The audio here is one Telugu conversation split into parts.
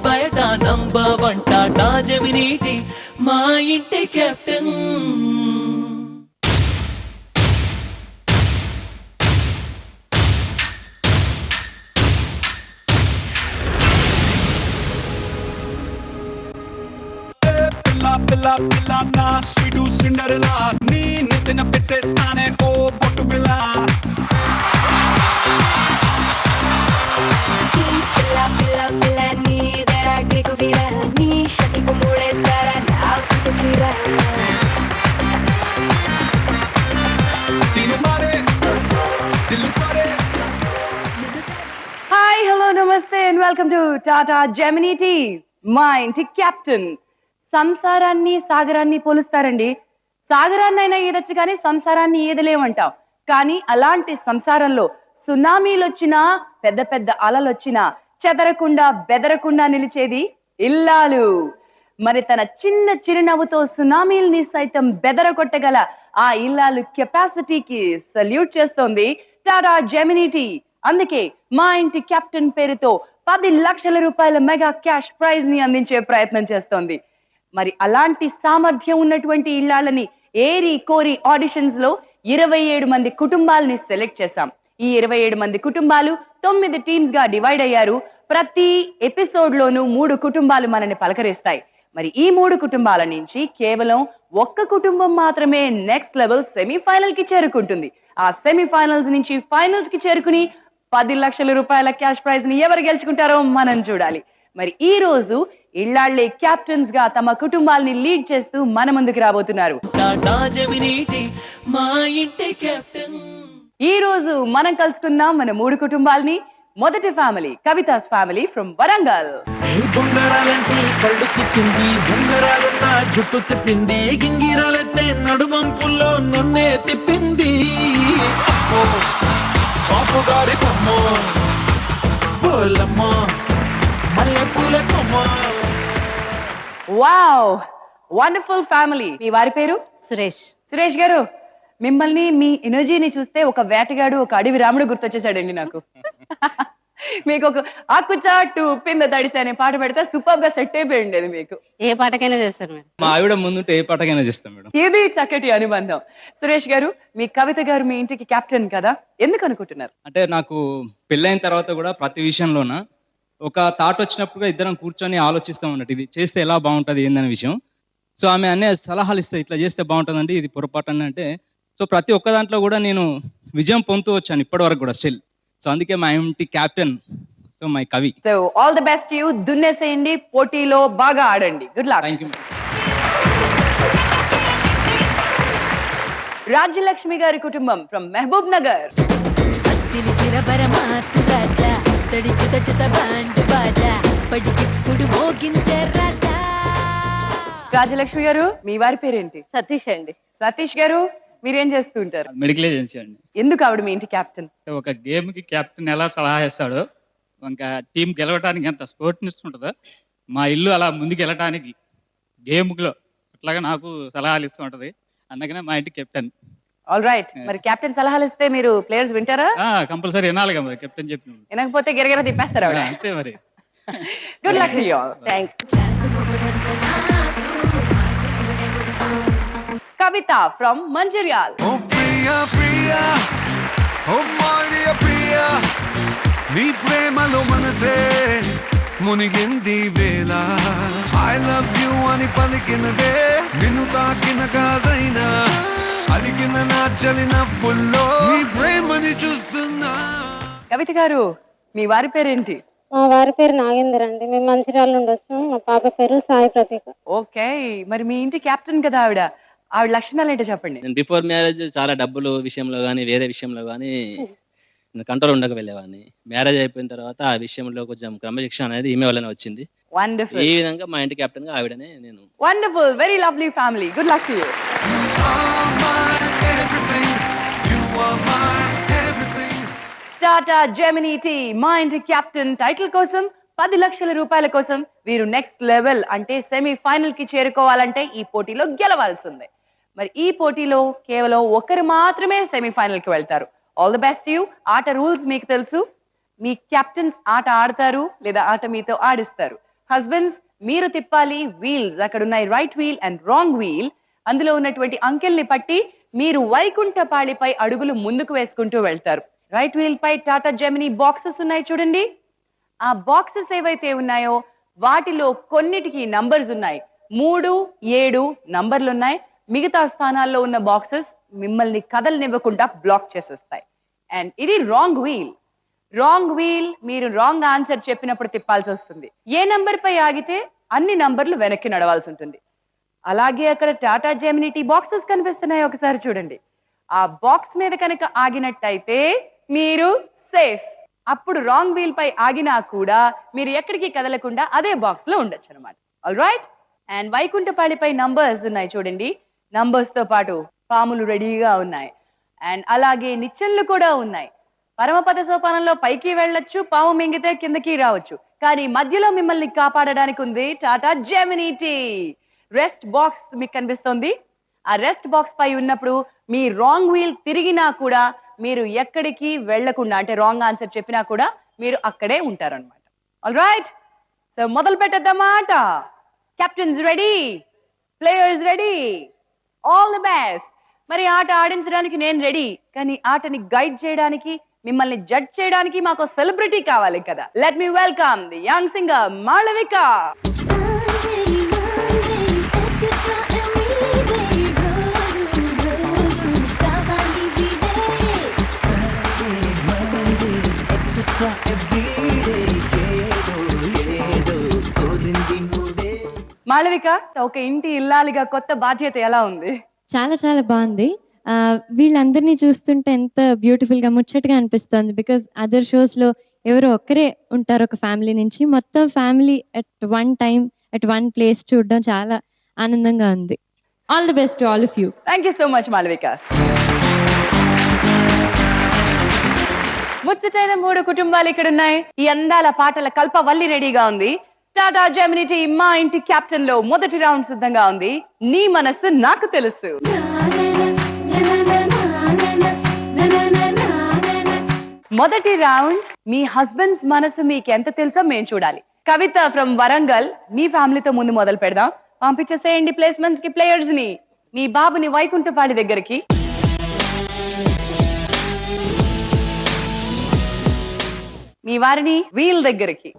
బయట నంబర్ వన్ టాటా జెమినీ మా ఇంటి కెప్టెన్. పిల్ల పిల్ల నా స్వీటు సిండరెలా నీ నెత్తిన పెట్టేస్తానే ఓ పొట్టు పిల్ల. పిల్ల పిల్ల పిల్ల నీ దగ్గరకు వీరా నీ షట్టుకు మూడేస్తారా నా పుట్టు చీర. హాయ్ హలో నమస్తే and welcome to Tata Gemini tea మా ఇంటి కెప్టెన్. సంసారాన్ని సాగరాన్ని పోలుస్తారండి. సాగరాన్నైనా ఈదచ్చు కానీ సంసారాన్ని ఈదలేమంటాం. కానీ అలాంటి సంసారంలో సునామీలు వచ్చినా పెద్ద పెద్ద అలలు వచ్చినా చెదరకుండా బెదరకుండా నిలిచేది ఇల్లాలు. మరి తన చిన్న చిరునవ్వుతో సునామీల్ని సైతం బెదరగొట్టగల ఆ ఇల్లాలు కెపాసిటీకి సల్యూట్ చేస్తోంది టాటా జెమినీ టీ. అందుకే మా ఇంటి కెప్టెన్ పేరుతో 10 లక్షల రూపాయల మెగా క్యాష్ ప్రైజ్ ని అందించే ప్రయత్నం చేస్తోంది. మరి అలాంటి సామర్థ్యం ఉన్నటువంటి ఇళ్లాలని ఏరి కోరి ఆడిషన్స్ లో 27 మంది కుటుంబాలని సెలెక్ట్ చేశాం. ఈ 27 మంది కుటుంబాలు 9 టీమ్స్ గా డివైడ్ అయ్యారు. ప్రతి ఎపిసోడ్ లోనూ 3 కుటుంబాలు మనని పలకరిస్తాయి. మరి ఈ 3 కుటుంబాల నుంచి కేవలం ఒక్క కుటుంబం మాత్రమే నెక్స్ట్ లెవెల్ సెమీఫైనల్ కి చేరుకుంటుంది. ఆ సెమీఫైనల్స్ నుంచి ఫైనల్స్ కి చేరుకుని 10 లక్షల రూపాయల క్యాష్ ప్రైజ్ ని ఎవరు గెలుచుకుంటారో మనం చూడాలి. మరి ఈ రోజు ఇళ్లాళ్లే క్యాప్టెన్స్ గా తమ కుటుంబాలని లీడ్ చేస్తూ మన ముందుకు రాబోతున్నారు టాటా జెమినీ మా ఇంటి కెప్టెన్. ఈ రోజు మనం కలుసుకుందాం మన 3 కుటుంబాలని. మొదటి family Kavitha's family from Warangal. బొంగరాలంటే కళ్ళు తిప్పింది, బొంగరాలున్న జుట్టు తిప్పింది, గింగిరాలంటే నడుమంపుల్లో నన్నే తిప్పింది. పాపుగారి కొమ్మ పోలమ్మ మల్లె పూల కొమ్మ. Wow, wonderful family. మీ వారి పేరు? సురేష్. సురేష్ గారు, మిమ్మల్ని మీ ఎనర్జీని చూస్తే ఒక వేటగాడు ఒక అడవి రాముడు గుర్తొచ్చేసాడండి నాకు. మీకు ఒక ఆకుచాటు పింద తడిసి అనే పాట పెడితే సూపర్ గా సెట్ అయిపోయింది అది మీకు. ఏ పాటకైనా చేస్తారు మేడం. మా ఆవిడ ముందుంటే ఏ పాటకైనా చేస్తాం మేడం. ఇది చక్కటి అనుబంధం. సురేష్ గారు, మీ కవిత గారు మీ ఇంటికి కెప్టెన్ కదా, ఎందుకు అనుకుంటున్నారు? అంటే నాకు పెళ్ళైన తర్వాత కూడా ప్రతి విషయంలోన ఒక థాట్ వచ్చినప్పుడు ఇద్దరం కూర్చొని ఆలోచిస్తాం అన్నట్టు, ఇది చేస్తే ఎలా బాగుంటుంది ఏందనే విషయం. సో ఆమె అన్నీ సలహాలు ఇస్తాయి, ఇట్లా చేస్తే బాగుంటుందండి, ఇది పొరపాటు అని అంటే. సో ప్రతి ఒక్క దాంట్లో కూడా నేను విజయం పొందుతూ వచ్చాను ఇప్పటి వరకు కూడా స్టిల్. సో అందుకే మా ఇంటి captain so my Kavi. So all the best you. దున్నేసేయండి, పోటీలో బాగా ఆడండి. Good luck. Thank you. Rajyalakshmi గారి కుటుంబం ఫ్రమ్ మహబూబ్ నగర్. అత్తిలి చిరబరమా సురాజా చిత్తడి చిత చిత బాండ్ బాజా పడికిప్పుడు మోగించే రాజా. రాజ్యలక్ష్మి గారు, మీ వారి పేరేంటి? సతీష్ అండి. సతీష్ గారు, మీరేం చేస్తూ ఉంటారు? మెడికల్ ఏజెన్సీ అండి. ఎందుకు ఆవిడ మీ ఇంటి కెప్టెన్? ఒక గేమ్ కి కెప్టెన్ ఎలా సలహా ఇస్తాడో, ఇంకా టీం గెలవడానికి ఎంత స్పోర్ట్నెస్ ఉంటుందో, మా ఇల్లు అలా ముందుకు వెళ్ళటానికి గేమ్లో అట్లాగా నాకు సలహాలు ఇస్తూ ఉంటది. అందుకనే మా ఇంటి కెప్టెన్. All right. మరి కెప్టెన్ సలహాలు ఇస్తే మీరు ప్లేయర్స్ వింటారా? కంపల్సరీ వినాలిగా మరి కెప్టెన్ చెప్పిన. వినకపోతే గిరగిర తిప్పేస్తారు ఆవిడ. అంతే మరి. Good luck to you all. Thank Kavitha from Mancherial. ఓ ప్రియా ప్రియా ఓ మాడియా ప్రియా నీ ప్రేమలో మనసే మునిగింది వేళ. ఐ లవ్ యు అని పలికినదే నిన్ను తాకిన గాజైనా అలిగిన నా చలిన పుల్లో నీ ప్రేమని చూస్తున్నా. కవిత గారు, మీ వారి పేరేంటి? మా వారి పేరు నాగేందర్ అండి. మేము మంచిర్యాల నుండి వచ్చాము. మా పాప పేరు సాయి ప్రతీక. ఓకే. మరి మీ ఇంటి కెప్టెన్ కదా ఆవిడ, ఆవిడ లక్షణాలు ఏంటో చెప్పండి. నేను బిఫోర్ మ్యారేజ్ చాలా డబ్బులు విషయంలో కానీ వేరే విషయంలో కానీ కంట్రోల్ ఉండక వెళ్ళేవాడిని. మ్యారేజ్ అయిపోయిన తర్వాత ఆ విషయంలో కొంచెం క్రమశిక్షణ అనేది ఈమె వల్లనే వచ్చింది. వండర్ఫుల్. ఈ విధంగా మా ఇంటి కెప్టెన్ గా ఆవిడనే నేను. Wonderful, very lovely family. Good luck to you. Tata Gemini tea మా ఇంటి కెప్టెన్ టైటిల్ కోసం 10 లక్షల రూపాయల కోసం వీరు నెక్స్ట్ లెవెల్ అంటే సెమీఫైనల్ కి చేరుకోవాలంటే ఈ పోటీలో గెలవాల్సిందే. మరి ఈ పోటీలో కేవలం ఒకరు మాత్రమే సెమీఫైనల్ కి వెళ్తారు. All the best you. ఆట రూల్స్ మీకు తెలుసు. మీ కెప్టెన్స్ ఆట ఆడతారు లేదా ఆట మీతో ఆడిస్తారు. హస్బెండ్స్ మీరు తిప్పాలి వీల్స్. అక్కడ ఉన్నాయి right wheel and wrong wheel. అందులో ఉన్నటువంటి అంకెల్ని పట్టి మీరు వైకుంఠపాళిపై అడుగులు ముందుకు వేసుకుంటూ వెళ్తారు. రైట్ వీల్ పై టాటా జెమినీ బాక్సెస్ ఉన్నాయి చూడండి. ఆ బాక్సెస్ ఏవైతే ఉన్నాయో వాటిలో కొన్నిటికి నంబర్స్ ఉన్నాయి. 3, 7 నంబర్లు ఉన్నాయి. మిగతా స్థానాల్లో ఉన్న బాక్సెస్ మిమ్మల్ని కదలనివ్వకుండా బ్లాక్ చేసేస్తాయి. అండ్ ఇది రాంగ్ వీల్. రాంగ్ వీల్ మీరు రాంగ్ ఆన్సర్ చెప్పినప్పుడు తిప్పాల్సి వస్తుంది. ఏ నంబర్ పై ఆగితే అన్ని నంబర్లు వెనక్కి నడవాల్సి ఉంటుంది. అలాగే అక్కడ టాటా జెమినీ బాక్సెస్ కనిపిస్తున్నాయి, ఒకసారి చూడండి. ఆ బాక్స్ మీద కనుక ఆగినట్టయితే మీరు సేఫ్. అప్పుడు రాంగ్ వీల్ పై ఆగినా కూడా మీరు ఎక్కడికి కదలకుండా అదే బాక్స్ లో ఉండొచ్చు అనమాట. All right. అండ్ వైకుంఠపాళిపై నంబర్స్ ఉన్నాయి చూడండి. నంబర్స్ తో పాటు పాములు రెడీగా ఉన్నాయి. అండ్ అలాగే నిచ్చెనలు కూడా ఉన్నాయి. పరమపద సోపానంలో పైకి వెళ్ళొచ్చు, పాము మింగితే కిందకి రావచ్చు. కానీ మధ్యలో మిమ్మల్ని కాపాడడానికి ఉంది టాటా జెమినీ. రెస్ట్ బాక్స్ మీకు కనిపిస్తుంది. ఆ రెస్ట్ బాక్స్ పై ఉన్నప్పుడు మీ రాంగ్ వీల్ తిరిగినా కూడా మీరు ఎక్కడికి వెళ్లకుండా, అంటే రాంగ్ ఆన్సర్ చెప్పినా కూడా మీరు అక్కడే ఉంటారన్నమాట. All right. సో మొదలు పెట్టేద్దామాట. Captains ready, players ready, all the best. మరి ఆట ఆడించడానికి నేను రెడీ, కానీ ఆటని గైడ్ చేయడానికి, మిమ్మల్ని జడ్జ్ చేయడానికి మాకు సెలబ్రిటీ కావాలి కదా. Let me welcome the young singer Malavika. Malavika, ఒక ఇంటి ఇల్లాలిగా కొత్త బాధ్యత ఎలా ఉంది? చాలా చాలా బాగుంది. వీళ్ళందరినీ చూస్తుంటే ఎంత బ్యూటిఫుల్ గా ముచ్చటగా అనిపిస్తుంది. బికాస్ అదర్ షోస్ లో ఎవరో ఒక్కరే ఉంటారు ఒక ఫ్యామిలీ నుంచి, మొత్తం family at one time at one place చూడడం చాలా ఆనందంగా ఉంది. All the best to all of you. Thank you so much Malavika. ముచ్చటైన 3 కుటుంబాలు ఇక్కడ ఉన్నాయి. ఈ అందాల పాటల కల్పవల్లి రెడీగా ఉంది. టాటా జెమినీ మా ఇంటి కెప్టెన్ లో మొదటి రౌండ్ సిద్ధంగా ఉంది. నీ మనసు నాకు తెలుసు. మొదటి రౌండ్ మీ హస్బెండ్స్ మనసు మీకు ఎంత తెలుసో మేము చూడాలి. కవిత ఫ్రమ్ వరంగల్, మీ ఫ్యామిలీతో ముందు మొదలు పెడదాం. పంపించేసేయండి ప్లేస్మెంట్స్ కి ప్లేయర్స్ ని. మీ బాబుని వైకుంఠపాళి దగ్గరికి, మీ వారిని వీల్ దగ్గరికి.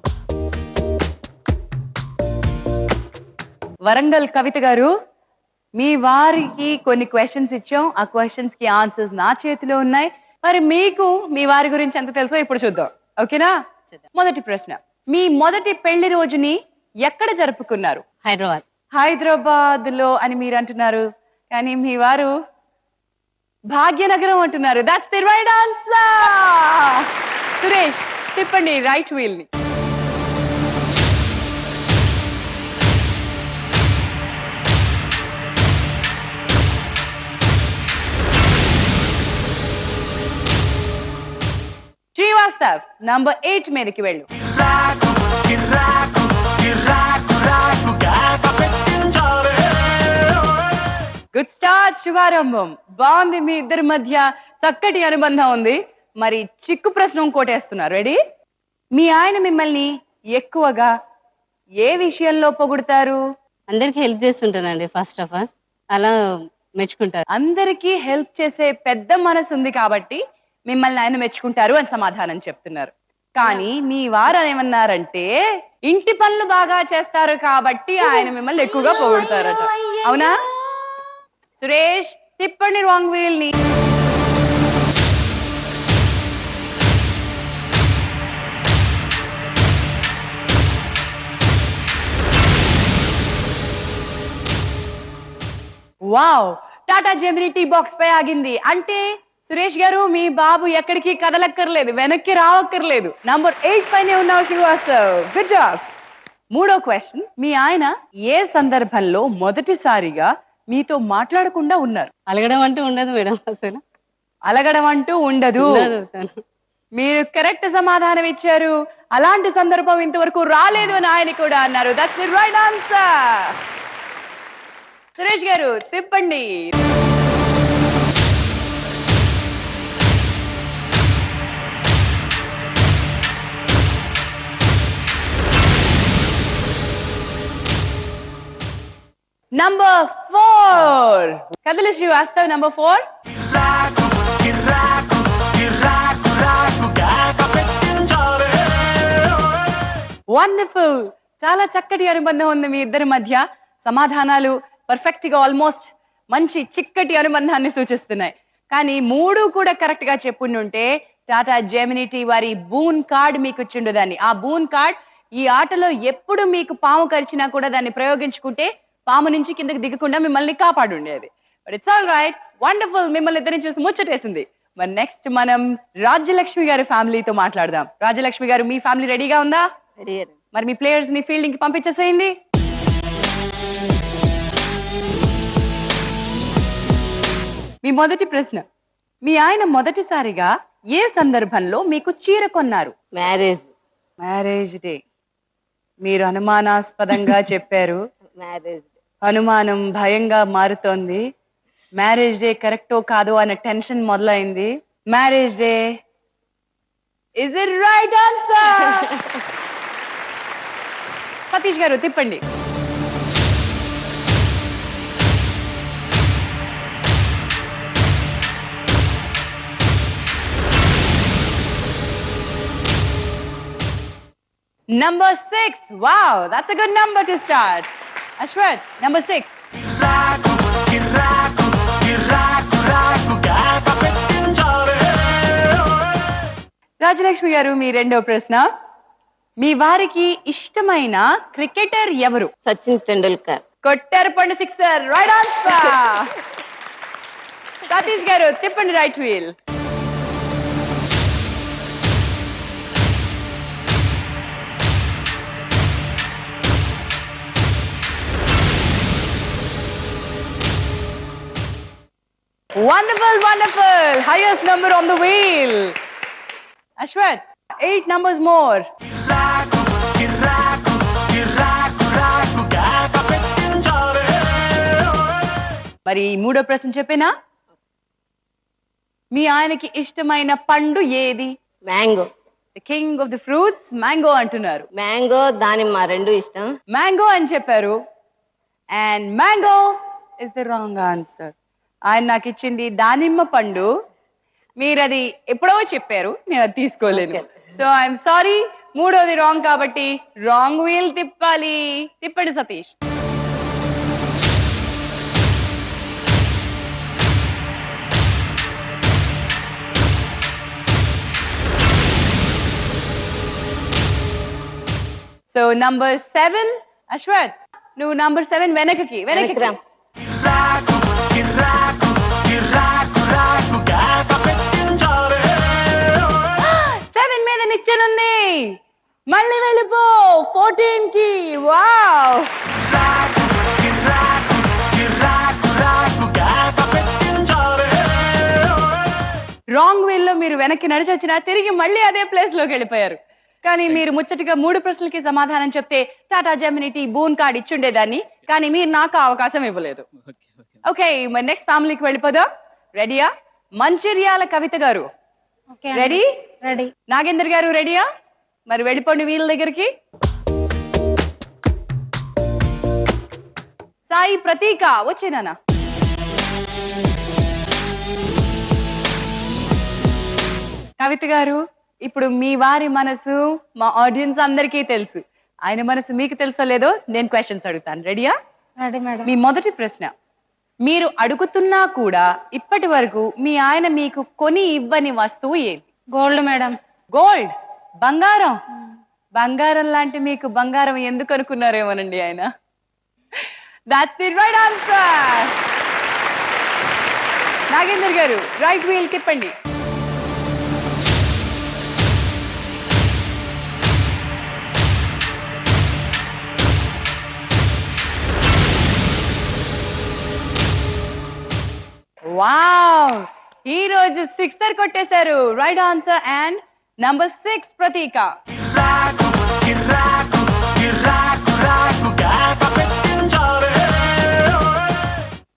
వరంగల్ కవిత గారు, మీ వారికి కొన్ని క్వశ్చన్స్ ఇచ్చాం. ఆ క్వశ్చన్స్ కి ఆన్సర్స్ నా చేతిలో ఉన్నాయి. మరి మీకు మీ వారి గురించి ఎంత తెలుసో ఇప్పుడు చూద్దాం. ఓకేనా? మొదటి ప్రశ్న, మీ మొదటి పెళ్లి రోజుని ఎక్కడ జరుపుకున్నారు? హైదరాబాద్. హైదరాబాద్ లో అని మీరు అంటున్నారు, కానీ మీ వారు భాగ్యనగరం అంటున్నారు. That's the right answer. Suresh, తిప్పండి రైట్ వీల్ ని. శ్రీవాస్తవ్, నంబర్ 8 మీదకి వెళ్ళు. గుడ్ స్టార్ట్, శుభారంభం. బాగుంది, మీ ఇద్దరి మధ్య చక్కటి అనుబంధం ఉంది. మరి చిక్కు ప్రశ్న ఇంకోటేస్తున్నారు. రెడీ? మీ ఆయన మిమ్మల్ని ఎక్కువగా ఏ విషయంలో పొగుడుతారు? అందరికి హెల్ప్ చేస్తుంటానండి. ఫస్ట్ ఆఫ్ ఆల్ అలా మెచ్చుకుంటారు. అందరికీ హెల్ప్ చేసే పెద్ద మనసు ఉంది కాబట్టి మిమ్మల్ని ఆయన మెచ్చుకుంటారు అని సమాధానం చెప్తున్నారు. కానీ మీ వారు ఏమన్నారంటే ఇంటి పనులు బాగా చేస్తారు కాబట్టి ఆయన మిమ్మల్ని ఎక్కువగా పొగుడుతారట. అవునా? సురేష్, తిప్పండి రాంగ్ వీల్ ని. వావ్, టాటా జెమినీ బాక్స్ పై ఆగింది. అంటే సురేష్ గారు, మీ బాబు ఎక్కడికి కదలక్కర్లేదు, వెనక్కి రావక్కర్లేదు. నంబర్ 8 పైనే ఉన్నావు శ్రీవాస్తవ్. Good job. మూడో క్వశ్చన్, మీ ఆయన ఏ సందర్భంలో మొదటిసారిగా మీతో మాట్లాడకుండా ఉన్నారు? అలగడం అంటూ ఉండదు మేడం. అసలు అలగడం అంటూ ఉండదు. మీరు కరెక్ట్ సమాధానం ఇచ్చారు. అలాంటి సందర్భం ఇంతవరకు రాలేదు అని ఆయన కూడా అన్నారు. That's the right answer. Suresh గారు, తిప్పండి. నంబర్ 4 కథలు శ్రీవాస్తవ్ నంబర్ 4. వండర్ఫుల్. చాలా చక్కటి అనుబంధం ఉంది మీ ఇద్దరి మధ్య. సమాధానాలు పర్ఫెక్ట్ గా ఆల్మోస్ట్ మంచి చిక్కటి అనుబంధాన్ని సూచిస్తున్నాయి. కానీ 3 కూడా కరెక్ట్ గా చెప్పుంటే టాటా జెమినిటీ వారి బూన్ కార్డ్ మీకు ఇచ్చిండేదాన్ని. ఆ బూన్ కార్డ్ ఈ ఆటలో ఎప్పుడు మీకు పాము కరిచినా కూడా దాన్ని ప్రయోగించుకుంటే పాము నుంచి కిందకి దిగకుండా మిమ్మల్ని కాపాడుండేది. But it's all right, wonderful. మిమ్మల్ని ఇద్దరిని చూసి ముచ్చటేసింది. మరి నెక్స్ట్ మనం రాజ్యలక్ష్మి గారి ఫ్యామిలీతో మాట్లాడదాం. రాజ్యలక్ష్మి గారు, మీ ఫ్యామిలీ రెడీగా ఉందా? మరి మీ ప్లేయర్స్ ని ఫీల్డింగ్ కి పంపించేసేయండి. మీ మొదటి ప్రశ్న, మీ ఆయన మొదటిసారిగా ఏ సందర్భంలో మీకు చీర కొన్నారు? Marriage day. మీరు అనుమానాస్పదంగా చెప్పారు. అనుమానం భయంగా మారుతోంది. మ్యారేజ్ డే కరెక్టో కాదో అనే టెన్షన్ మొదలైంది. Marriage day is it right answer? Satish గారు తిప్పండి. Number 6. Wow, that's a good number to start. Ashwath, number 6. Rajalakshmi గారు, మీ రెండో ప్రశ్న, మీ వారికి ఇష్టమైన క్రికెటర్ ఎవరు? సచిన్ టెండూల్కర్. కొట్టారు పండు సిక్సర్. Right answer. సతీష్ గారు తిప్పండి right wheel. Wonderful, wonderful. Highest number on the wheel. Ashwath, 8 numbers more. మరి మూడో ప్రశ్న చెప్పేనా? మీ ఆయనకి ఇష్టమైన పండు ఏది? Mango. The king of the fruits mango అంటున్నారు. మ్యాంగో, దానిమ్మ రెండు ఇష్టం. మ్యాంగో అని చెప్పారు. And mango is the wrong answer. ఆయన నాకు ఇచ్చింది దానిమ్మ పండు. మీరు అది ఎప్పుడో చెప్పారు, నేను అది తీసుకోలేను. సో ఐఎమ్ సారీ, మూడోది రాంగ్ కాబట్టి రాంగ్ వీల్ తిప్పాలి. తిప్పండి సతీష్. So number 7. అశ్వత్, నువ్వు నంబర్ 7 వెనక్కి వెనక్కి. 7 మీద నిచ్చెనుంది. మళ్ళీ వెళ్ళిపో 14 కి. వావ్, రాంగ్ వీల్ లో మీరు వెనక్కి నడిచి వచ్చినా తిరిగి మళ్ళీ అదే ప్లేస్ లోకి వెళ్ళిపోయారు. కానీ మీరు ముచ్చటగా 3 ప్రశ్నలకి సమాధానం చెప్తే టాటా జెమినిటీ బూన్ కార్డ్ ఇచ్చుండేదాన్ని. కానీ మీరు నాకు అవకాశం ఇవ్వలేదు. ఓకే, మరి నెక్స్ట్ ఫ్యామిలీకి వెళ్ళిపోదాం. రెడీయా? మంచిర్యాల కవిత గారు రెడీ? రెడీ. నాగేందర్ గారు రెడీయా? మరి వెళ్ళిపోండి వీళ్ళ దగ్గరికి. సాయి ప్రతీక వచ్చేనా? కవిత గారు, ఇప్పుడు మీ వారి మనసు మా ఆడియన్స్ అందరికీ తెలుసు. ఆయన మనసు మీకు తెలుసో లేదో నేను క్వశ్చన్స్ అడుగుతాను. రెడీయా? Ready madam. మీ మొదటి ప్రశ్న, మీరు అడుగుతున్నా కూడా ఇప్పటి వరకు మీ ఆయన మీకు కొని ఇవ్వని వస్తువు ఏంటి? Gold madam. గోల్డ్, బంగారం. బంగారం లాంటి మీకు బంగారం ఎందుకు అనుకున్నారేమోనండి ఆయన. That's the right answer. Nagender గారు రైట్ వీల్ తిప్పండి. వావ్, ఈ రోజు 6 కొట్టేశారు. Right answer. అండ్ నంబర్ 6 ప్రతీక.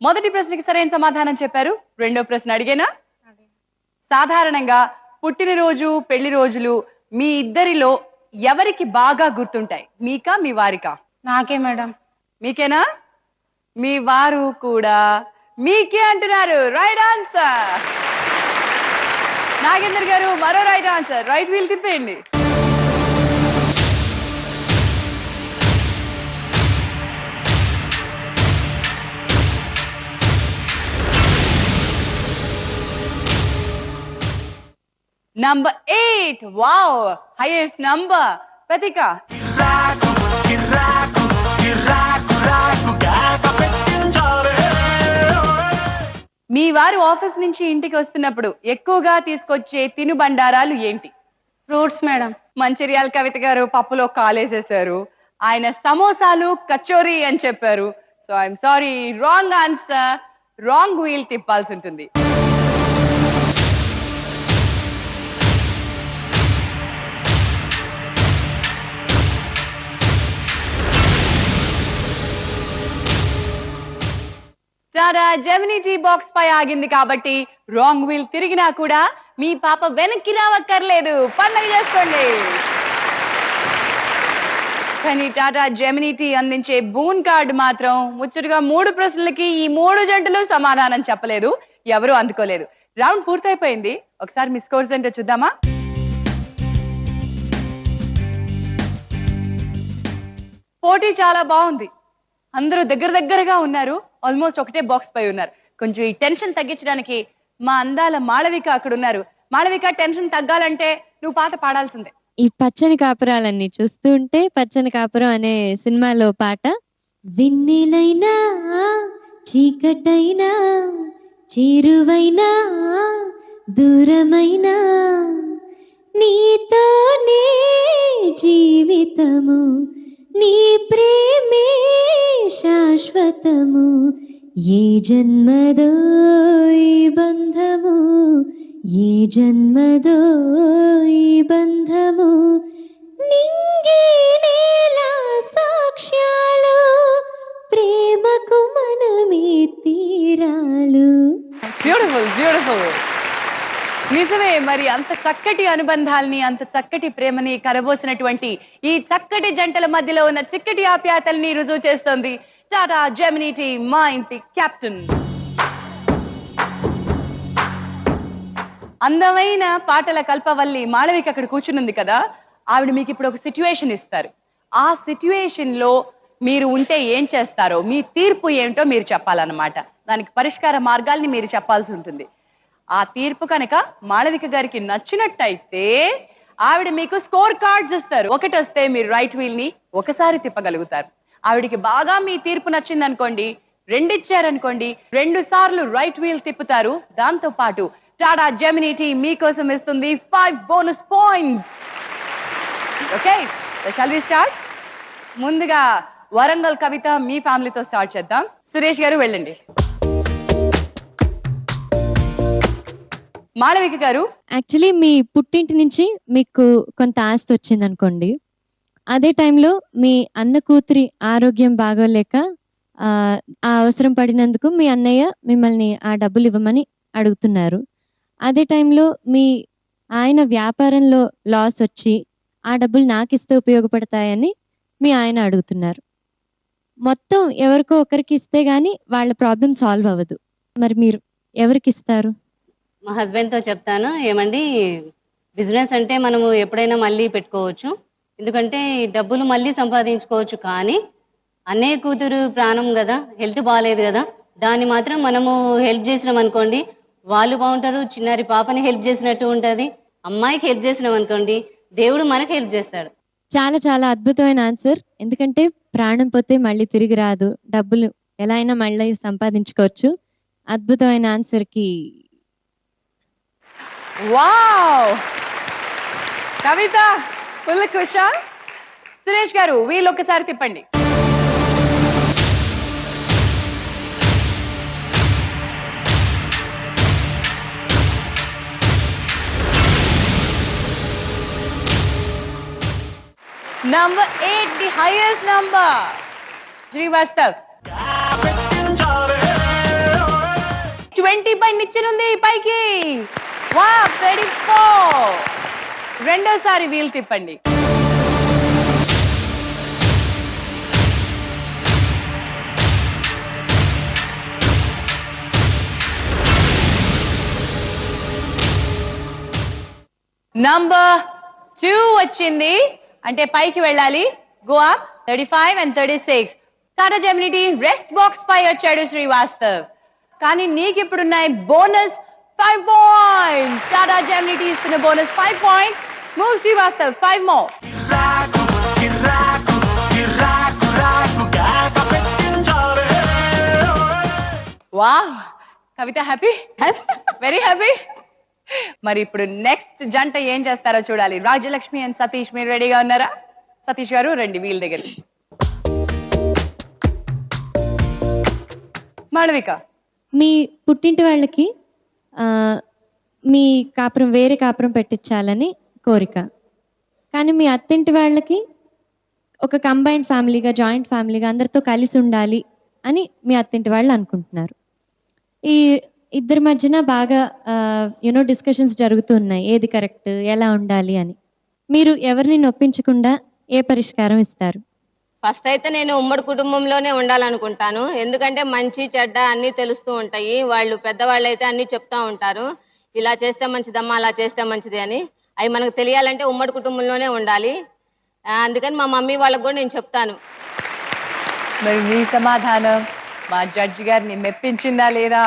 మొదటి ప్రశ్నకి సరైన సమాధానం చెప్పారు. రెండో ప్రశ్న అడిగేనా? సాధారణంగా పుట్టినరోజు, పెళ్లి రోజులు మీ ఇద్దరిలో ఎవరికి బాగా గుర్తుంటాయి? మీకా, మీ వారికా? నాకే మేడం. మీకేనా? మీ వారు కూడా మీకే అంటున్నారు. Right answer. నాగేందర్ గారు మరో రైట్ ఆన్సర్. రైట్ వీల్ తిప్పేయండి. Number 8. Wow, highest number. Pratika. మీ వారు ఆఫీస్ నుంచి ఇంటికి వస్తున్నప్పుడు ఎక్కువగా తీసుకొచ్చే తినుబండారాలు ఏంటి? Fruits madam. మంచిర్యాల కవిత గారు పప్పులో కాలేసేశారు. ఆయన సమోసాలు కచోరీ అని చెప్పారు. So I'm sorry, wrong answer. Wrong wheel తిప్పాల్సి ఉంటుంది. టాటా జెమినీ టీ బాక్స్ పై ఆగింది కాబట్టి రాంగ్ వీల్ తిరిగినా కూడా మీ పాప వెనక్కి రావక్కర్లేదు. పండగ చేసుకోండి. కానీ టాటా జెమినీ టీ అందించే బూన్ కార్డు మాత్రం ముచ్చటగా 3 ప్రశ్నలకి ఈ 3 జంటలు సమాధానం చెప్పలేదు. ఎవరు అందుకోలేదు. రౌండ్ పూర్తయిపోయింది. ఒకసారి మీ స్కోర్స్ ఏంటో చూద్దామా? పోటీ చాలా బాగుంది. అందరూ దగ్గరగా ఉన్నారు. ఆల్మోస్ట్ ఒకటే బాక్స్ పై ఉన్నారు. కొంచెం ఈ టెన్షన్ తగ్గించడానికి మా అందాల మాళవిక అక్కడ ఉన్నారు. మాళవిక, టెన్షన్ తగ్గాలంటే నువ్వు పాట పాడాల్సిందే. ఈ పచ్చని కాపురాలన్నీ చూస్తూ ఉంటే పచ్చని కాపురం అనే సినిమాలో పాట. వెన్నెలైనా చీకటైనా చేరువైనా దూరమైనా నీతోనే జీవితము, నీ ప్రేమే శాశ్వతము, ఏ జన్మదో ఈ బంధము, ఏ జన్మదో ఈ బంధము, నింగి నేల సాక్ష్యాలు, ప్రేమకు మనమే తీరాలు. Beautiful, beautiful. నిజమే. మరి అంత చక్కటి అనుబంధాల్ని, అంత చక్కటి ప్రేమని కరబోసినటువంటి ఈ చక్కటి జంటల మధ్యలో ఉన్న చిక్కటి ఆప్యాయతల్ని రుజువు చేస్తోంది టాటా జెమినీ టీ, మా ఇంటి కెప్టెన్. అందమైన పాటల కల్పవల్లి మాళవిక అక్కడ కూర్చునుంది కదా. ఆవిడ మీకు ఇప్పుడు ఒక సిట్యుయేషన్ ఇస్తారు. ఆ సిట్యుయేషన్ లో మీరు ఉంటే ఏం చేస్తారో, మీ తీర్పు ఏంటో మీరు చెప్పాలన్నమాట. దానికి పరిష్కార మార్గాల్ని మీరు చెప్పాల్సి ఉంటుంది. ఆ తీర్పు కనుక మాళవిక గారికి నచ్చినట్టయితే ఆవిడ మీకు స్కోర్ కార్డ్స్ ఇస్తారు. 1 వస్తే మీరు రైట్ వీల్ ని ఒకసారి తిప్పగలుగుతారు. ఆవిడికి బాగా మీ తీర్పు నచ్చింది అనుకోండి, 2 ఇచ్చారనుకోండి, 2 సార్లు రైట్ వీల్ తిప్పుతారు. దాంతో పాటు టాటా జెమినీ టీ మీకోసం ఇస్తుంది 5 bonus points. Okay, shall we start? ముందుగా వరంగల్ కవిత మీ ఫ్యామిలీతో స్టార్ట్ చేద్దాం. సురేష్ గారు వెళ్ళండి. మాళవిక గారు, యాక్చువల్లీ మీ పుట్టింటి నుంచి మీకు కొంత ఆస్తి వచ్చింది అనుకోండి. అదే టైంలో మీ అన్న కూతురి ఆరోగ్యం బాగోలేక ఆ అవసరం పడినందుకు మీ అన్నయ్య మిమ్మల్ని ఆ డబ్బులు ఇవ్వమని అడుగుతున్నారు. అదే టైంలో మీ ఆయన వ్యాపారంలో లాస్ వచ్చి ఆ డబ్బులు నాకు ఇస్తే ఉపయోగపడతాయని మీ ఆయన అడుగుతున్నారు. మొత్తం ఎవరికో ఒకరికి ఇస్తే గానీ వాళ్ళ ప్రాబ్లం సాల్వ్ అవ్వదు. మరి మీరు ఎవరికి ఇస్తారు? మా హస్బెండ్తో చెప్తాను, ఏమండి బిజినెస్ అంటే మనము ఎప్పుడైనా మళ్ళీ పెట్టుకోవచ్చు, ఎందుకంటే ఈ డబ్బులు మళ్ళీ సంపాదించుకోవచ్చు, కానీ అన్నయ్య కూతురు ప్రాణం కదా, హెల్త్ బాగాలేదు కదా, దాన్ని మాత్రం మనము హెల్ప్ చేసినాం అనుకోండి వాళ్ళు బాగుంటారు, చిన్నారి పాపని హెల్ప్ చేసినట్టు ఉంటుంది, అమ్మాయికి హెల్ప్ చేసినాం అనుకోండి దేవుడు మనకి హెల్ప్ చేస్తాడు. చాలా చాలా అద్భుతమైన ఆన్సర్. ఎందుకంటే ప్రాణం పోతే మళ్ళీ తిరిగి రాదు, డబ్బులు ఎలా అయినా మళ్ళీ సంపాదించుకోవచ్చు. అద్భుతమైన ఆన్సర్కి వావ్! కవిత ఫుల్ ఖుషా. సురేష్ గారు వీళ్ళు ఒక్కసారి తిప్పండి. Number 8, the highest number. Srivastav. 20 పై నిచ్చెనుంది పైకి. వావ్, 34. రెండోసారి వీల్ తిప్పండి. నంబర్ 2 వచ్చింది, అంటే పైకి వెళ్ళాలి. Go up 35 and 36. Tata Gemini tea rest box పై వచ్చాడు శ్రీవాస్తవ్. కానీ నీకు ఇప్పుడున్నాయి బోనస్ 5 points. టాటా జెమినిటీ ఇస్తున్న bonus 5 points. Move Srivastav, 5 more. Wow, Kavitha happy, very happy. మరి ఇప్పుడు నెక్స్ట్ జంట ఏం చేస్తారో చూడాలి. రాజ్యలక్ష్మి అండ్ సతీష్, మీరు రెడీగా ఉన్నారా? సతీష్ గారు రండి వీల్ దగ్గర. మాళవిక, మీ పుట్టింటి వాళ్ళకి మీ కాపురం వేరే కాపురం పెట్టించాలని కోరిక, కానీ మీ అత్తింటి వాళ్ళకి ఒక కంబైన్డ్ ఫ్యామిలీగా, జాయింట్ ఫ్యామిలీగా అందరితో కలిసి ఉండాలి అని మీ అత్తింటి వాళ్ళు అనుకుంటున్నారు. ఈ ఇద్దరి మధ్యన బాగా డిస్కషన్స్ జరుగుతున్నాయి, ఏది కరెక్ట్, ఎలా ఉండాలి అని. మీరు ఎవరిని నొప్పించకుండా ఏ పరిష్కారం ఇస్తారు? ఫస్ట్ అయితే నేను ఉమ్మడి కుటుంబంలోనే ఉండాలనుకుంటాను. ఎందుకంటే మంచి చెడ్డ అన్నీ తెలుస్తూ ఉంటాయి. వాళ్ళు పెద్దవాళ్ళు అయితే అన్నీ చెప్తూ ఉంటారు, ఇలా చేస్తే మంచిదమ్మా, అలా చేస్తే మంచిది అని. అవి మనకు తెలియాలంటే ఉమ్మడి కుటుంబంలోనే ఉండాలి. అందుకని మా మమ్మీ వాళ్ళకు కూడా నేను చెప్తాను. మరి మీ సమాధానం మా జడ్జి గారిని మెప్పించిందా లేదా?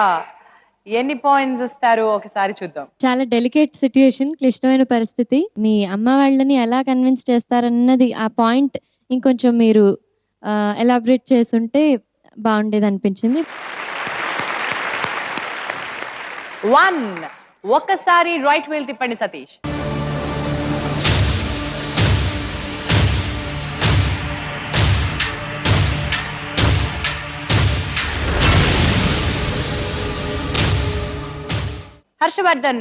ఎన్ని పాయింట్స్ ఇస్తారు ఒకసారి చూద్దాం. చాలా డెలికేట్ సిట్యుయేషన్, క్లిష్టమైన పరిస్థితి. మీ అమ్మ వాళ్ళని ఎలా కన్విన్స్ చేస్తారన్నది ఆ పాయింట్ ఇంకొంచెం మీరు ఎలాబరేట్ చేసుంటే బాగుండేది అనిపించింది. 1. ఒక్కసారి రైట్ వీల్ తిప్పండి సతీష్. హర్షవర్ధన్,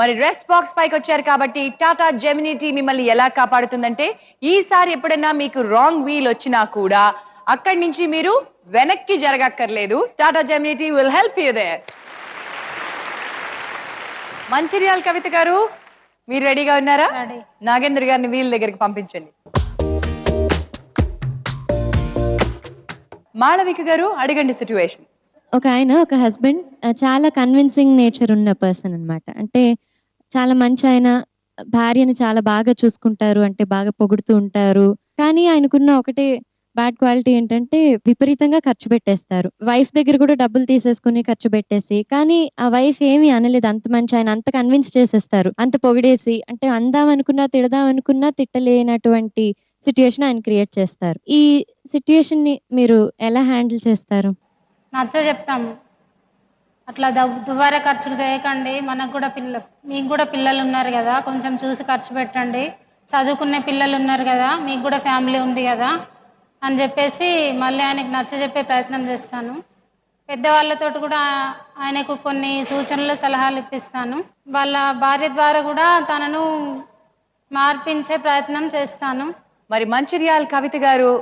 మరి రెస్ట్ బాక్స్ పైకి వచ్చారు కాబట్టి టాటా జెమినిటీ మిమ్మల్ని ఎలా కాపాడుతుందంటే, ఈసారి ఎప్పుడైనా మీకు రాంగ్ వీల్ వచ్చినా కూడా అక్కడి నుంచి మీరు వెనక్కి జరగక్కర్లేదు. Tata Gemini tea will help you there. Mancherial Kavitha గారు, మీరు రెడీగా ఉన్నారా? నాగేంద్ర గారిని వీల్ దగ్గరికి పంపించండి. మాళవిక గారు అడగండి సిట్యుయేషన్. ఒక హస్బెండ్ చాలా కన్విన్సింగ్ నేచర్ ఉన్న పర్సన్ అన్నమాట. అంటే చాలా మంచి ఆయన, భార్యను చాలా బాగా చూసుకుంటారు, అంటే బాగా పొగుడుతూ ఉంటారు. కానీ ఆయనకున్న ఒకటే బ్యాడ్ క్వాలిటీ ఏంటంటే విపరీతంగా ఖర్చు పెట్టేస్తారు. వైఫ్ దగ్గర కూడా డబ్బులు తీసేసుకుని ఖర్చు పెట్టేసి, కానీ ఆ వైఫ్ ఏమీ అనలేదు. అంత మంచి ఆయన, అంత కన్విన్స్ చేసేస్తారు, అంత పొగిడేసి. అంటే అందాం అనుకున్నా, తిడదాం అనుకున్నా తిట్టలేనటువంటి సిట్యుయేషన్ ఆయన క్రియేట్ చేస్తారు. ఈ సిట్యుయేషన్ ని మీరు ఎలా హ్యాండిల్ చేస్తారు? నచ్చ చెప్తాము, అట్లా దుబారా ఖర్చులు చేయకండి, మీకు కూడా పిల్లలు ఉన్నారు కదా, కొంచెం చూసి ఖర్చు పెట్టండి, చదువుకునే పిల్లలు ఉన్నారు కదా, మీకు కూడా ఫ్యామిలీ ఉంది కదా అని చెప్పేసి మళ్ళీ ఆయనకు నచ్చ చెప్పే ప్రయత్నం చేస్తాను. పెద్దవాళ్ళతో కూడా ఆయనకు కొన్ని సూచనలు, సలహాలు ఇప్పిస్తాను. వాళ్ళ భార్య ద్వారా కూడా తనను మార్పించే ప్రయత్నం చేస్తాను. మరి మంచిర్యాల కవిత గారు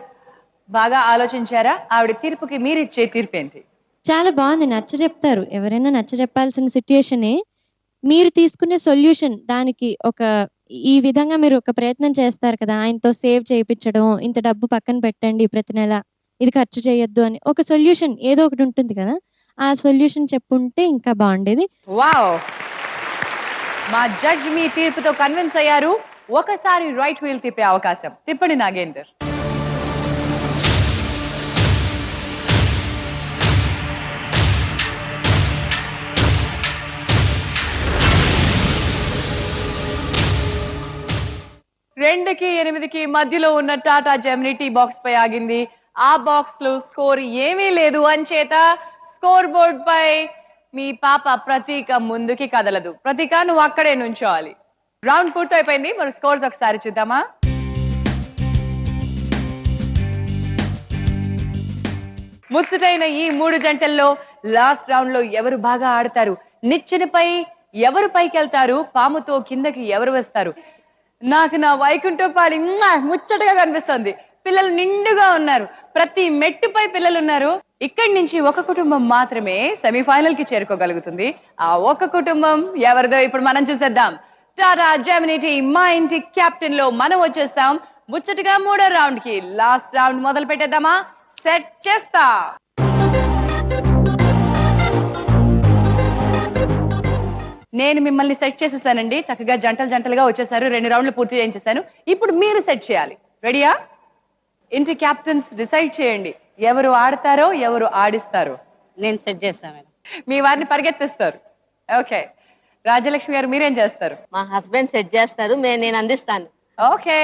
బాగా ఆలోచించారా? ఆవిడ తీర్పుకి మీరిచ్చే తీర్పు ఏంటి? చాలా బాగుంది, నచ్చ చెప్తారు. ఎవరైనా నచ్చ చెప్పాల్సిన సిట్యుయేషనే మీరు తీసుకునే సొల్యూషన్. దానికి ఈ విధంగా మీరు ఒక ప్రయత్నం చేస్తారు కదా, ఆయనతో సేవ్ చేయించడం, ఇంత డబ్బు పక్కన పెట్టండి ప్రతి నెల, ఇది ఖర్చు చేయొద్దు అని ఒక సొల్యూషన్ ఏదో ఒకటి ఉంటుంది కదా, ఆ సొల్యూషన్ చెప్పుంటే ఇంకా బాగుండేది. వావ్, మా జడ్జ్ మీ తీర్పుతో కన్విన్స్ అయ్యారు. ఒకసారి రైట్ వీల్ తిప్పే అవకాశం. తిప్పండి నాగేందర్. రెండుకి 8కి మధ్యలో ఉన్న టాటా జెమినిటీ బాక్స్ పై ఆగింది. ఆ బాక్స్ లో స్కోర్ ఏమీ లేదు అంచేత స్కోర్ బోర్డ్ పై మీ పాప ప్రతీక ముందుకి కదలదు. ప్రతీక, నువ్వు అక్కడే నుంచోవాలి. రౌండ్ పూర్తయిపోయింది. మరి స్కోర్స్ ఒకసారి చూద్దామా? ముచ్చటైన ఈ 3 జంటల్లో లాస్ట్ రౌండ్ లో ఎవరు బాగా ఆడతారు, నిచ్చెనపై ఎవరు పైకి వెళ్తారు, పాముతో కిందకి ఎవరు వస్తారు? నాకు నా వైకుంఠపాలి ముచ్చటగా కనిపిస్తుంది. పిల్లలు నిండుగా ఉన్నారు, ప్రతి మెట్టుపై పిల్లలు ఉన్నారు. ఇక్కడి నుంచి ఒక కుటుంబం మాత్రమే సెమీఫైనల్ కి చేరుకోగలుగుతుంది. ఆ ఒక కుటుంబం ఎవరిదో ఇప్పుడు మనం చూసేద్దాం. టాటా జెమినిటీ మా ఇంటి కెప్టెన్ లో మనం వచ్చేస్తాం ముచ్చటగా 3వ రౌండ్ కి. లాస్ట్ రౌండ్ మొదలు పెట్టేద్దామా? సెట్ చేస్తా. నేను మిమ్మల్ని సెట్ చేసేసానండి. చక్కగా జంటలుగా వచ్చేసారు. 2 రౌండ్లు పూర్తి చేయించేసాను. ఇప్పుడు మీరు సెట్ చేయాలి. రెడీయా? ఇంటి క్యాప్టెన్స్ డిసైడ్ చేయండి, ఎవరు ఆడతారో ఎవరు ఆడిస్తారో. నేను సెట్ చేస్తాను మేడం. మీ వారిని పరిగెత్తిస్తారు. ఓకే, రాజలక్ష్మి గారు మీరేం చేస్తారు? మా హస్బెండ్ సెట్ చేస్తారు, నేను అందిస్తాను. ఓకే,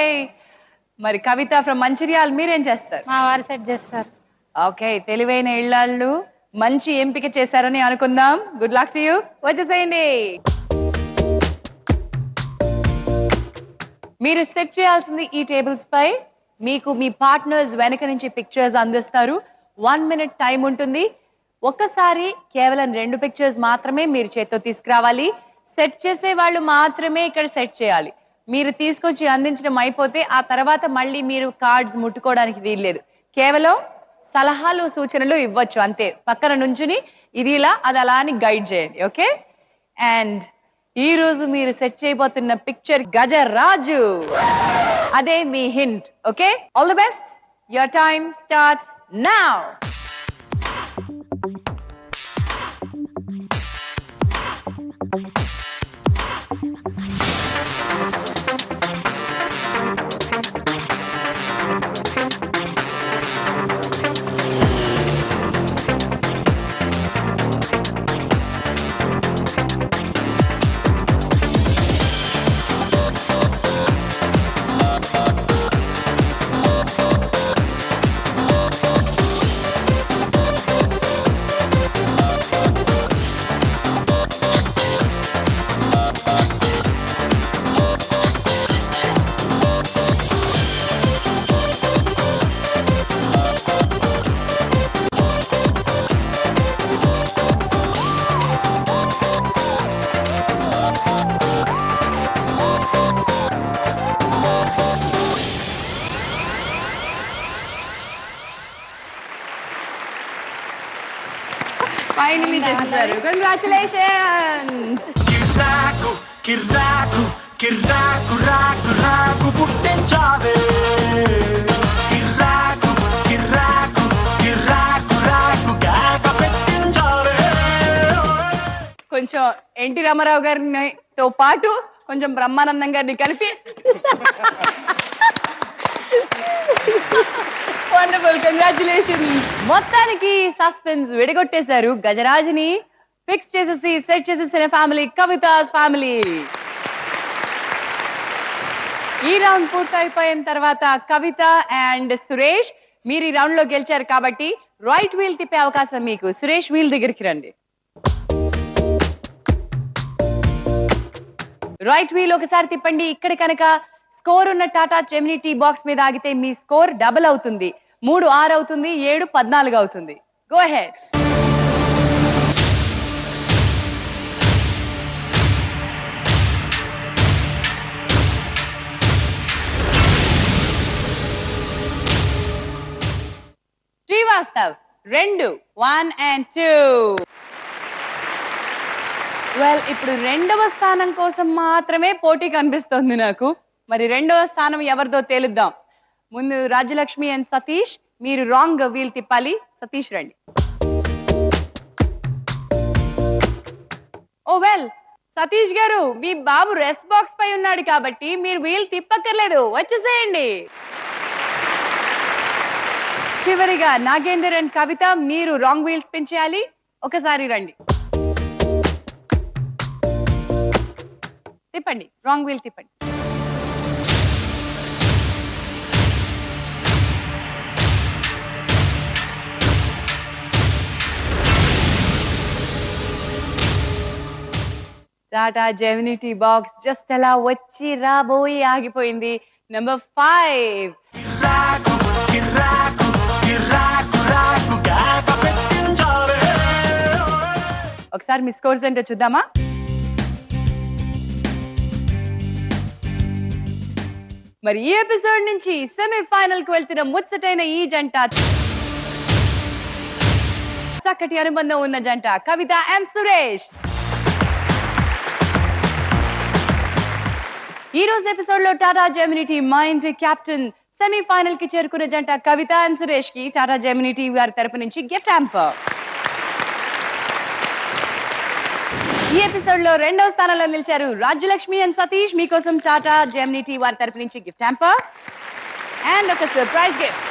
మరి కవిత ఫ్రమ్ మంచిర్యాల్ మీరేం చేస్తారు? మా వారు సెట్ చేస్తారు. ఓకే, తెలివైన ఇళ్ళాళ్ళు మంచి ఎంపిక చేశారని అనుకుందాం. Good luck to you. వచ్చేసేయండి. మీరు సెట్ చేయాల్సింది ఈ టేబుల్స్ పై. మీకు మీ పార్ట్నర్స్ వెనక నుంచి పిక్చర్స్ అందిస్తారు. 1 minute టైం ఉంటుంది. ఒక్కసారి కేవలం 2 పిక్చర్స్ మాత్రమే మీరు చేత్తో తీసుకురావాలి. సెట్ చేసే వాళ్ళు మాత్రమే ఇక్కడ సెట్ చేయాలి. మీరు తీసుకొచ్చి అందించడం అయిపోతే ఆ తర్వాత మళ్ళీ మీరు కార్డ్స్ ముట్టుకోవడానికి వీల్లేదు. కేవలం సలహాలు సూచనలు ఇవ్వచ్చు అంతే. పక్కన నుంచుని ఇది ఇలా అది అలా అని గైడ్ చేయండి. ఓకే, అండ్ ఈ రోజు మీరు సెట్ చేయబోతున్న పిక్చర్ గజరాజు. అదే మీ hint. Okay, all the best. Your time starts now. Finally చేసేసారు. కంగ్రాచులేషన్స్. కిర్రాకు కిర్రాకు కిర్రాకు రాకు రాకు పుట్టించావే. కిర్రాకు కిర్రాకు కిర్రాకు రాకు కేక పెట్టించావే. కొంచెం ఎన్టీ రామారావు గారితో పాటు కొంచెం బ్రహ్మానందం గారిని కలిపి వండర్ఫుల్, కంగ్రాచులేషన్స్. మొత్తానికి సస్పెన్స్ విడగొట్టేశారు. గజరాజుని ఫిక్స్ చేసేసి సెట్ చేసేసిన ఫ్యామిలీ కవితాస్ ఫ్యామిలీ. ఈ రౌండ్ పూర్తయిపోయిన తర్వాత కవిత అండ్ సురేష్ మీరు ఈ రౌండ్ లో గెలిచారు కాబట్టి రైట్ వీల్ తిప్పే అవకాశం మీకు. సురేష్ వీల్ దగ్గరికి రండి. రైట్ వీల్ ఒకసారి తిప్పండి. ఇక్కడ కనుక స్కోర్ ఉన్న టాటా జెమినీ టీ బాక్స్ మీద ఆగితే మీ స్కోర్ డబుల్ అవుతుంది. 3 6 అవుతుంది, 7 14 అవుతుంది. Go ahead. Srivastav 2 1 and 2. Well, ఇప్పుడు 2వ స్థానం కోసం మాత్రమే పోటీ కనిపిస్తోంది నాకు. మరి 2వ స్థానం ఎవరిదో తేలుద్దాం. ముందు రాజలక్ష్మి అండ్ సతీష్ మీరు రాంగ్ వీల్ తిప్పాలి. సతీష్ రండి. ఓ వెల్, సతీష్ గారు మీ బాబు రెస్ట్ బాక్స్ పై ఉన్నాడు కాబట్టి మీరు వీల్ తిప్పక్కర్లేదు, వచ్చేసేయండి. చివరిగా నాగేందర్ అండ్ కవిత మీరు రాంగ్ వీల్ స్పిన్ చేయాలి. ఒకసారి రండి, తిప్పండి, రాంగ్ వీల్ తిప్పండి. Tata Gemini tea box just అలా వచ్చి రాబోయి ఆగిపోయింది. నెంబర్ 5. కిర్రాకు కిర్రాకు కిర్రాకు రాకు కేక పెట్టించావే. ఒకసారి మీ స్కోర్స్ ఏంటో చూద్దామా. మరి ఈ ఎపిసోడ్ నుంచి సెమీఫైనల్ కు వెళ్తున్న ముచ్చటైన ఈ జంట, చక్కటి అనుబంధం ఉన్న జంట కవిత అండ్ సురేష్. ఈ రోజు ఎపిసోడ్ లో టాటా జెమినీ టీ మా ఇంటి క్యాప్టెన్ సెమీఫైనల్ కి చేరుకున్న జంట కవిత అండ్ సురేష్ కి టాటా జెమినీ టీ వారి తరపు నుంచి గిఫ్ట్ హ్యాంపర్. ఈ ఎపిసోడ్ లో రెండవ స్థానంలో నిలిచారు రాజ్యలక్ష్మి అండ్ సతీష్. మీకోసం టాటా జెమినీ టీ వారి తరపు నుంచి గిఫ్ట్ హ్యాంపర్ అండ్ ఒక సర్ప్రైజ్ గిఫ్ట్.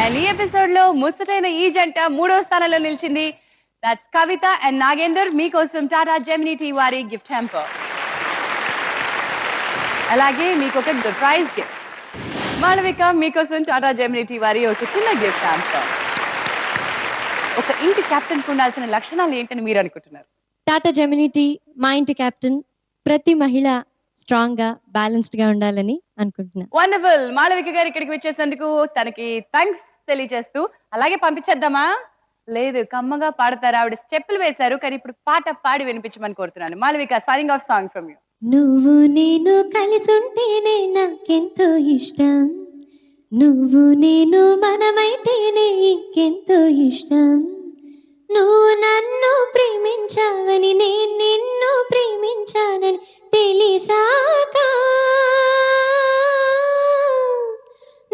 అండ్ ఈ ఎపిసోడ్ లో ముచ్చటైన ఈ జంట మూడవ స్థానంలో నిలిచింది. That's Kavitha and Nagender. మీకోసం టాటా జెమినీ టీ వారి గిఫ్ట్ హ్యాంపర్, అలాగే మీకు ఒక సర్ప్రైజ్ గిఫ్ట్. మాళవిక, మీకోసం టాటా జెమినీ టీ వారి ఒక చిన్న గిఫ్ట్ హ్యాంపర్. ఒక ఇంటి కెప్టెన్ కు ఉండాల్సిన లక్షణాలు ఏంటని మీరు అనుకుంటున్నారు? టాటా జెమినీ టీ మా ఇంటి కెప్టెన్ ప్రతి మహిళ స్ట్రాంగ్ గా బ్యాలెన్స్డ్ గా ఉండాలని అనుకుంటున్నా. వండర్ఫుల్. మాళవిక గారు ఇక్కడికి వచ్చేసేందుకు తనకి థ్యాంక్స్ తెలియజేస్తూ అలాగే పంపించేద్దామా? లేదు, కమ్మగా పాడతారు. ఆవిడ స్టెప్పులు వేశారు, కానీ ఇప్పుడు పాట పాడి వినిపించమని కోరుతున్నాను. Malavika, signing off song from you. నువ్వు నేను కలిసుంటేనే నాకెంతో ఇష్టం, నువ్వు నేను మనమైతేనే ఇంకెంతో ఇష్టం, నువ్వు నన్ను ప్రేమించావని నేను నిన్ను ప్రేమించానని తెలిసాక,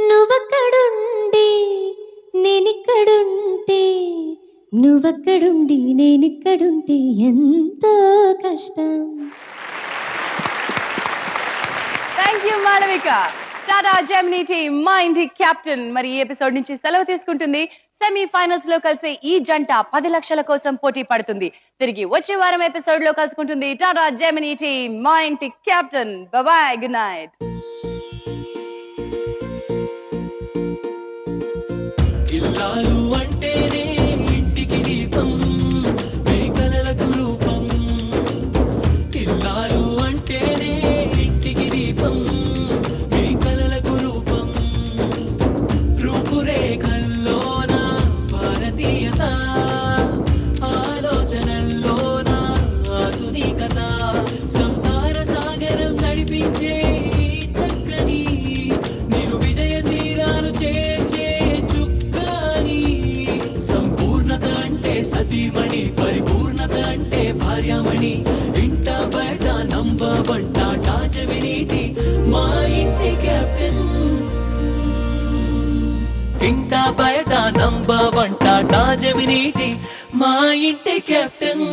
నువ్వక్కడుండి నేనిక్కడుంటే, నువ్వక్కడుండి నేనిక్కడుంటే ఎంతో కష్టం. Thank you Malavika. Tata Gemini tea మా ఇంటి కెప్టెన్ మరి ఈ ఎపిసోడ్ నుంచి సెలవు తీసుకుంటుంది. సెమీఫైనల్స్ లో కలిసే ఈ జంట 10 లక్షల కోసం పోటీ పడుతుంది. తిరిగి వచ్చే వారం ఎపిసోడ్ లో కలుసుకుంటుంది టాటా జెమినీ టీ మా ఇంటి కెప్టెన్. Bye, good night. ఇల్లాలు అంటేనే ఇంటికి దీపం, కలలకు రూపం. ఇల్లాలు అంటేనే ఇంటికి దీపం, కలలకు రూపం. రూపురేఖల్లోన భారతీయత, ఆలోచనల్లోన ఆధునికత. సంసార సాగరం నడిపించే చక్కని నేను విజయ తీరాలు చేర్చే చుక్కని. సంపూర్ణత అంటే సతీమణి, పరిపూర్ణత అంటే భార్యామణి. ఇంట బయట number one Tata Gemini tea మా ఇంటి కెప్టెన్. ఇంట బయట number one Tata Gemini tea మా ఇంటి కెప్టెన్.